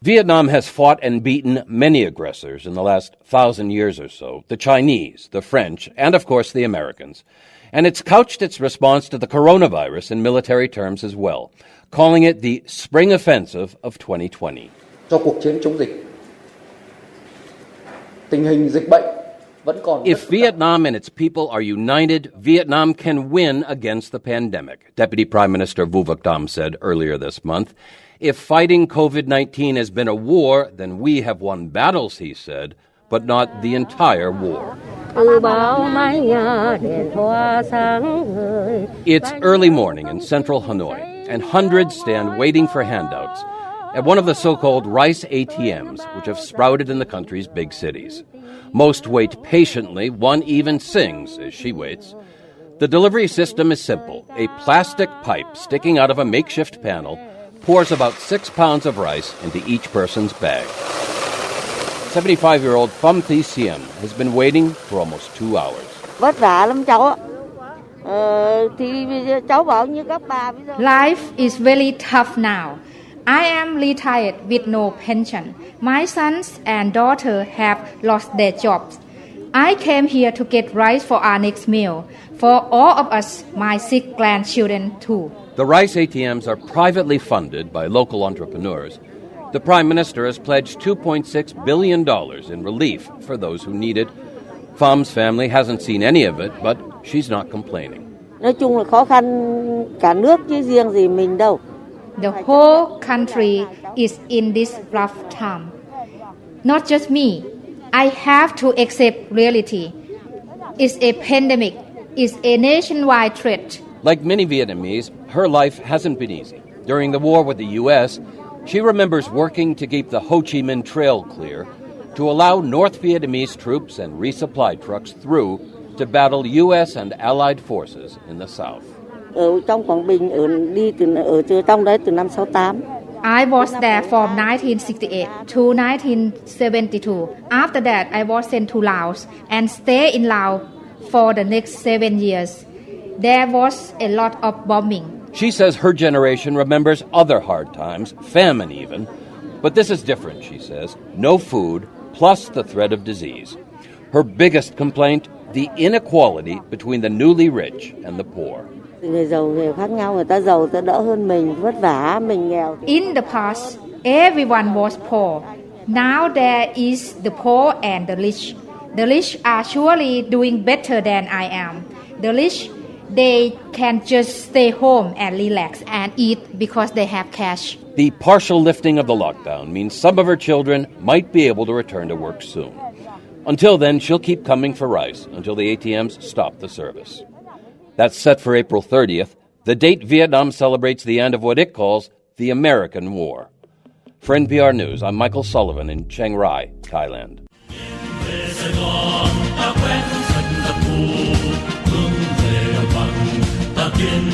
Vietnam has fought and beaten many aggressors in the last 1,000 years or so, the Chinese, the French, and of course the Americans. And it's couched its response to the coronavirus in military terms as well, calling it the Spring Offensive of 2020. Cho cuộc chiến chống dịch, tình hình dịch bệnh vẫn còn. If Vietnam and its people are united, Vietnam can win against the pandemic, Deputy Prime Minister Vu Quoc said earlier this month. If fighting COVID-19 has been a war, then we have won battles, he said, but not the entire war. It's early morning in central Hanoi, and hundreds stand waiting for handouts at one of the so-called rice ATMs, which have sprouted in the country's big cities. Most wait patiently. One even sings as she waits. The delivery system is simple. A plastic pipe sticking out of a makeshift panel pours about 6 pounds of rice into each person's bag. 75-year-old Pham Thi Siem has been waiting for almost 2 hours. Vất vả lắm cháu ạ. Thì cháu bảo như các bà bây giờ. Life is very tough now. I am retired with no pension. My sons and daughter have lost their jobs. I came here to get rice for our next meal. For all of us, my sick grandchildren too. The rice ATMs are privately funded by local entrepreneurs. The Prime Minister has pledged $2.6 billion in relief for those who need it. Pham's family hasn't seen any of it, but she's not complaining. Nói chung là khó khăn cả nước chứ riêng gì mình đâu. The whole country is in this rough time. Not just me. I have to accept reality. It's a pandemic. It's a nationwide threat. Like many Vietnamese, her life hasn't been easy. During the war with the U.S., she remembers working to keep the Ho Chi Minh Trail clear to allow North Vietnamese troops and resupply trucks through to battle U.S. and Allied forces in the South. Ở trong Quảng Bình, ở trong đấy từ năm 68. I was there from 1968 to 1972. After that, I was sent to Laos and stayed in Laos for the next 7 years. There was a lot of bombing. She says her generation remembers other hard times, famine even. But this is different, she says. No food, plus the threat of disease. Her biggest complaint, the inequality between the newly rich and the poor. Người giàu nghèo khác nhau, người ta giàu ta đỡ hơn mình, vất vả, mình nghèo. In the past, everyone was poor. Now there is the poor and the rich. The rich are surely doing better than I am. The rich, they can just stay home and relax and eat because they have cash. The partial lifting of the lockdown means some of her children might be able to return to work soon. Until then, she'll keep coming for rice until the ATMs stop the service. That's set for April 30th, the date Vietnam celebrates the end of what it calls the American War. For NPR News, I'm Michael Sullivan in Chiang Rai, Thailand. Again.